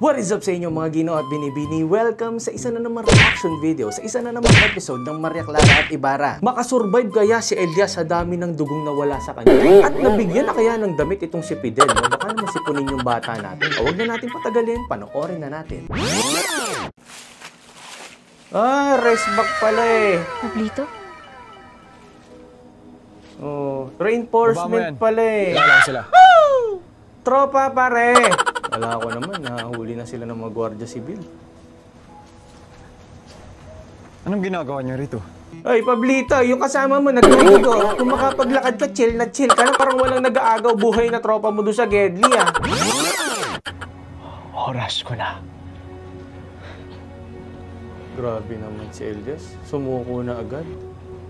What is up sa inyo mga Ginoo at Binibini? Welcome sa isa na naman reaction video, sa isa na naman episode ng Maria Clara at Ibarra. Makasurvive kaya si Elias sa dami ng dugong nawala sa kanya? At nabigyan na kaya ng damit itong si Fidel? No? Baka naman sipunin yung bata natin. Huwag na natin patagalin, panoorin na natin. Rest back pala eh. Pablito? Oh, reinforcement pala eh. Wala lang sila. Tropa pare! Wala ko naman, nahuli na sila ng mga gwardiya sibil. Anong ginagawa niyo rito? Ay, Pablito, yung kasama mo, nagluligo. Kung makapaglakad ka, chill na chill ka na parang walang nag-aagaw buhay na tropa mo doon sa Gedli, ah. Oras ko na. Grabe naman si Elias. Sumuko na agad.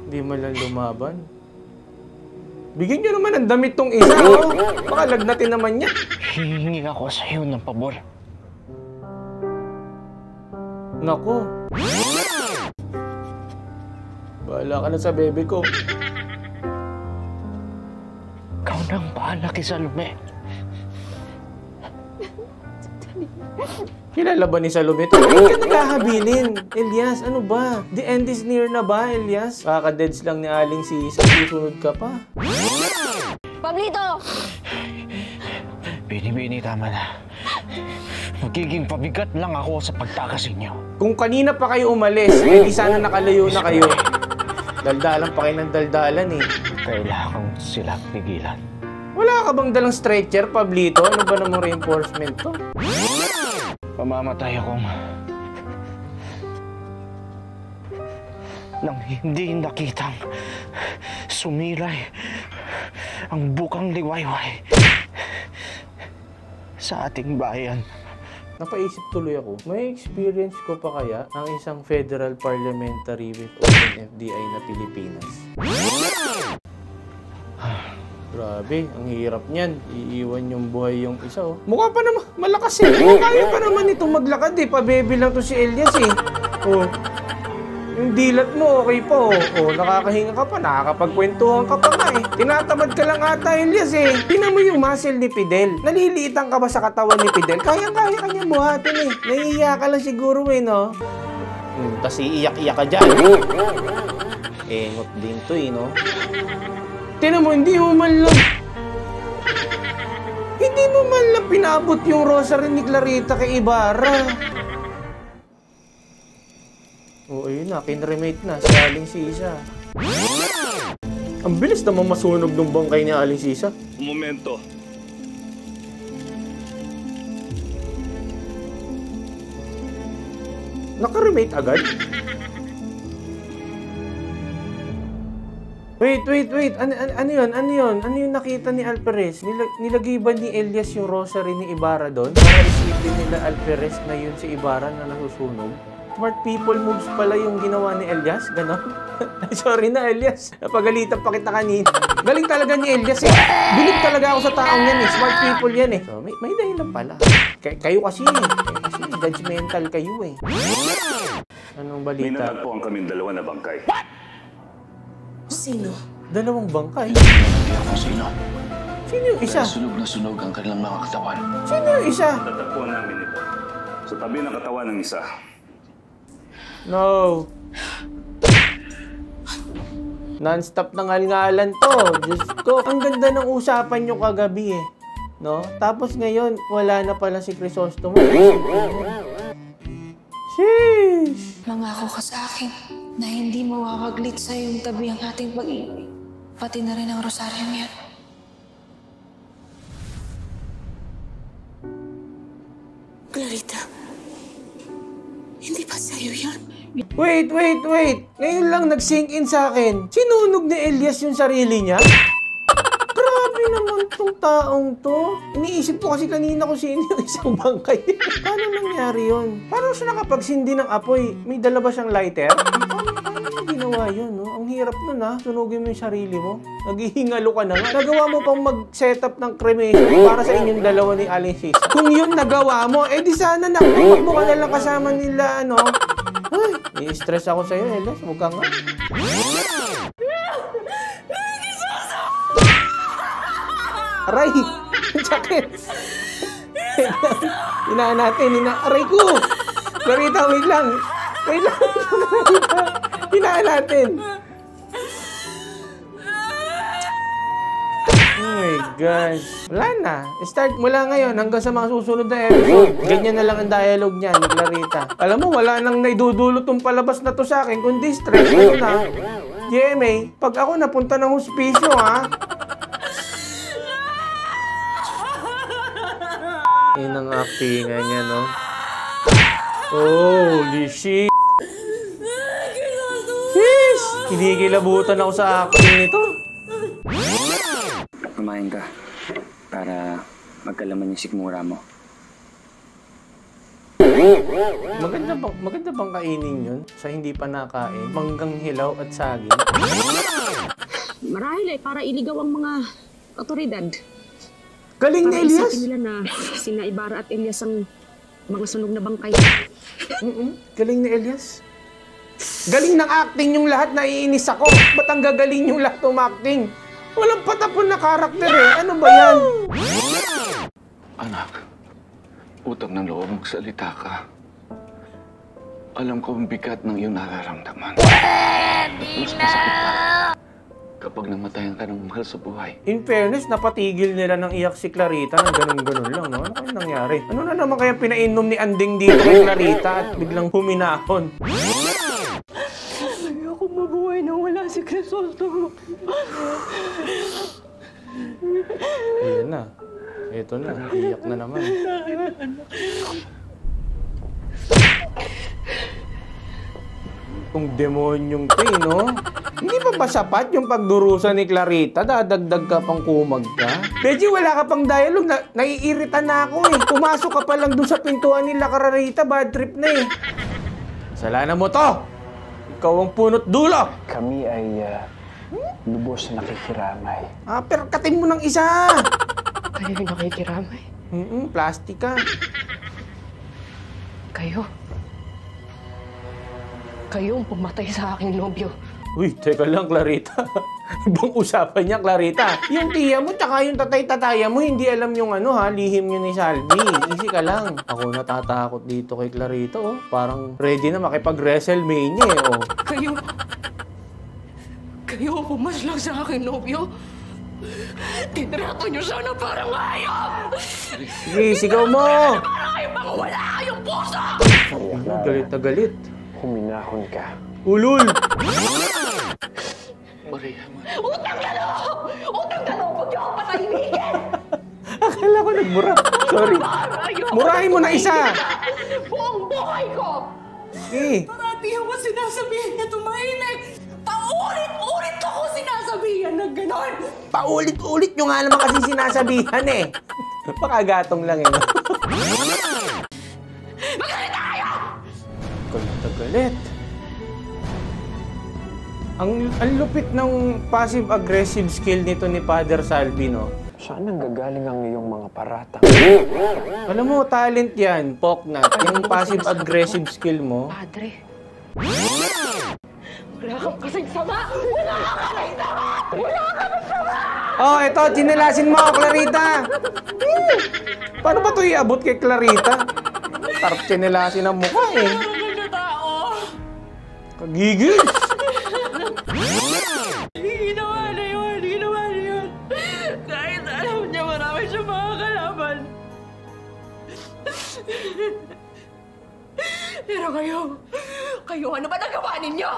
Hindi man lang lumaban. Bigyan nyo naman ang damit tong isa, oh. Baka lagnatin naman niya. Hihingi ako sa iyo ng pabor. Nako. Bahala ka na sa bebe ko. Ikaw nang bahala kay Salome. Kilala ba ni Salome ito? Bakit ka nagkahabilin? Elias, ano ba? The end is near na ba, Elias? Kaka-deads lang ni Aling Sisa. Susunod ka pa. Pablito! Bini-bini, tama na. Magiging pabigat lang ako sa pagtakas inyo. Kung kanina pa kayo umalis, eh di sana nakalayo na kayo. Daldalan pa kayo ng daldalan eh. Kailangan sila pigilan. Wala ka bang dalang stretcher, Pablito? Ano ba namang reinforcement to? Pamamatay akong nang hindi nakitang sumilay ang bukang liwayway sa ating bayan. Napaisip tuloy ako, may experience ko pa kaya ang isang federal parliamentary with open FDI na Pilipinas? Grabe, ang hirap niyan. Iiwan yung buhay yung isa, oh. Mukha pa naman, malakas eh. Kaya pa naman itong maglakad eh. Pabebe lang to si Elias eh. Oh. Yung dilat mo, okay pa oh. Oh, nakakahinga ka pa, nakakapagkwentuhan ka pa nga eh. Tinatamad ka lang ata, Elias eh. Tingnan mo yung muscle ni Fidel. Naliliitan ka ba sa katawan ni Fidel? Kaya-kaya ka niya buhatin eh. Nahihiya ka lang siguro eh, no? Tas iiyak-iyak ka dyan. Engot din to eh, no? Tingnan mo, hindi mo man lang pinabot yung rosary ni Clarita kay Ibarra. Oo, ayun na, kinremate na si Aling Sisa. Ang bilis naman masunog ng bangkay ni Aling Sisa. Momento. Naka-remate agad? Wait. Ano yun? Ano yung nakita ni Alperez? Nilagay ba ni Elias yung rosary ni Ibarra doon? Para isipin nila Alperez na yun si Ibarra na nasusunog? Smart people moves pala yung ginawa ni Elias? Ganon? Sorry na, Elias. Napagalitan pa kita kanina. Galing talaga ni Elias eh. Bilib talaga ako sa taong yan eh. Smart people yan eh. So, may dahilan pala. Kayo kasi judgmental kayo eh. Anong balita? May natagpuan kaming dalawa na bangkay. What? Sino? Dalawang bangkay? Hindi ako sino. Sino yung isa? Sunog na sunog ang kanilang mga katawan. Sino yung isa? Natagpuan namin ito. Sa tabi ng katawan ng isa. No. Non-stop na ngal-ngalan to. Diyos ko, ang ganda ng usapan nyo kagabi eh. No? Tapos ngayon, wala na pala si Crisostomo. Sheesh! Mangako ka sa akin na hindi mawawaglit sa iyong tabi ang ating pag-ibig. Pati na rin ang rosaryo niyan. Clarita, hindi pa sa'yo yan. Wait. Ngayon lang nag-sink in sa akin. Sinunog ni Elias yung sarili niya? Grabe naman tong taong to. Iniisip ko kasi kanina kung sino yung isang bangkay. Paano nangyari yun? Paano siya nakapagsindi ng apoy? May dala ba siyang lighter? Paano ginawa yun, no? Ang hirap nun, ha? Sunugin mo yung sarili mo. Naghihingalo ka na nga. Nagawa mo pang mag-setup ng cremation para sa inyong dalawa ni Aling Sisa. Kung yun nagawa mo, eh di sana nakumakbo ka na lang kasama nila, ano? Ay, i-stress ako sa'yo, Elias. Huwag ka nga. Aray! Sakit! Hinaan natin. Aray ko! Clarita, wait lang. Wait lang, Clarita. Hinaan natin. Oh my gosh. Wala na. Start mula ngayon hanggang sa mga susunod na episode. Ganyan na lang ang dialogue niya ni Clarita. Alam mo, wala nang naidudulot tong palabas na to sa akin, kundi stress. Ano na? GMA, pag ako napunta ng huspisyo, ha? Yan ang actingan niya, no? Holy shit! Sheesh! Kinikilabutan ako sa acting nito. Kumain ka para magkalaman yung sikmura mo. Maganda bang kainin yun sa hindi pa nakain? Manggang hilaw at saging? Marahil ay para iligaw ang mga otoridad. Galing ni Para Elias! isipin nila na sina Ibarra at Elias ang mga sunog na bangkay. Galing ni Elias. Galing ng acting yung lahat, naiinis ako. Ba't ang gagaling yung lahat umacting? Walang patapon na karakter eh. Ano ba yan? Anak, utang ng loob, magsalita ka. Alam ko ang bigat ng iyong nararamdaman. Mas masakit pa kapag namatayan ka ng mahal sa buhay. In fairness, napatigil nila ng iyak si Clarita ng ganun-ganun lang, no? Ano kaya nangyari? Ano na naman kaya pinainom ni Anding dito kay Clarita at biglang huminahon? Ayoko mabuhay na wala si Crisosto. Ayan na. Ito na. Iyak na naman. Itong demonyong to, no? Hindi pa ba sapat yung pagdurusa ni Clarita? Dadagdag ka pang kumag ka? Beji, wala ka pang dialogue. Naiirita na ako eh. Pumasok ka pa lang dun sa pintuan nila Clarita. Bad trip na eh. Kasalanan mo to! Ikaw ang punot dulo! Kami ay lubos na nakikiramay. Perkatin mo ng isa! Kayo yung nakikiramay. Plastic ka. Kayo ang pumatay sa aking nobyo. Uy, teka lang, Clarita. Ibang usapan niya, Clarita. Yung tiya mo, tsaka yung tatay-tataya mo, hindi alam yung lihim yun ni Salvi. Easy ka lang. Ako natatakot dito kay Clarita, oh. Parang ready na makipag-WrestleMania, eh, oh. Kayo ang pumaslang sa aking nobyo. Tinrato niyo siya na parang hayop! Sige, sigaw mo! Parang kayo bang wala kayong puso! Galit na galit. Huminahon ka. Ulul! Maria, Utang na loob! Utang na loob! Huwag niyo ako patahimigin! Akala ko nagmura. Sorry. Murahin mo na isa! Buong buhay ko! Sige. Parati ako sinasabihin niya tumahimik! Paulit-ulit ako sinasabihan ng ganon! Paulit-ulit nyo nga naman kasi sinasabihan, eh. Pakagatong lang, eh. Magsalita kayo! Galit na galit. Ang lupit ng passive-aggressive skill nito ni Father Salvi, no? Saan ang gagaling ang iyong mga paratang? Alam mo, talent yan, Poknat. Yung passive-aggressive skill mo. Padre, wala kang kasing sama! Wala kang kasing sama! Wala kang sama! Oh, eto, chinelasin mo, Clarita. Paano ba ito iabot kay Clarita? Tarap chinelasin ang mukha, eh. Kagigil! Ginawa na yun! Kahit alam niya marami siya mga kalaban. Pero kayo, ano ba nagawa ninyo?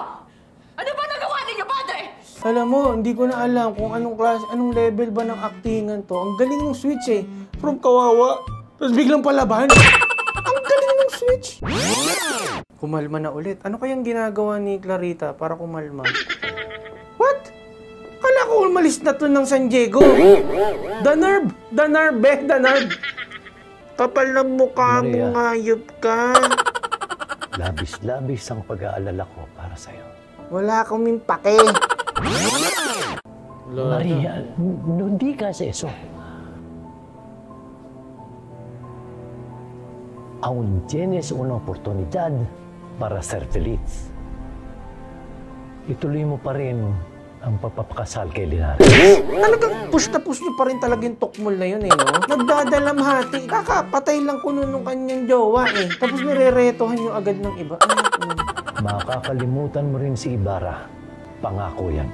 Ano ba nagawa ninyo, Padre? Alam mo, hindi ko na alam kung anong level ba ng actingan to. Ang galing ng switch, eh. From kawawa, tapos biglang palaban. Ang galing ng switch. Kumalma na ulit. Ano kayang ginagawa ni Clarita para kumalma? What? Kala ko umalis na to ng San Diego. The nerve! The nerve. Kapal ng mukha mo, ngayop ka. Labis-labis ang pag-aalala ko para sa'yo. Wala kaming pake. Maria, no digas eso. Aún tienes una oportunidad para ser feliz. Ituloy mo pa rin ang pagpapakasal kay Linares. Talagang push na push niyo pa rin talaga yung tukmol na yun eh, no? Nagdadalamhati. Kakapatay lang kuno nung kanyang jowa eh. Tapos nireretohan niyo agad ng iba. Makakalimutan mo rin si Ibarra. Pangako yan.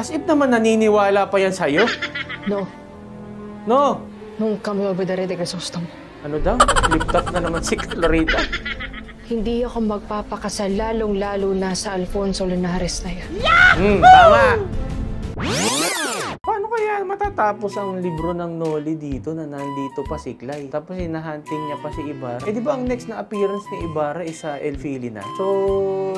As if naman naniniwala pa yan sa'yo. No. No! Nunca me olvidaré de Crisóstomo. Ano daw? Flip-top na naman si Clarita. Hindi ako magpapakasal lalong-lalo na sa Alfonso Linares na yan. Tama! Paano kaya matatapos ang libro ng Noli dito na nandito pa si Clay? Tapos hinahunting niya pa si Ibarra. Eh di ba ang next na appearance ni Ibarra is sa El Filina? So,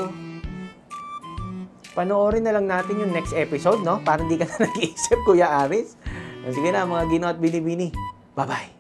panoorin na lang natin yung next episode, no? Para hindi ka na nag-iisip, Kuya Aris. Sige na, mga Gino at Binibini. Bye-bye!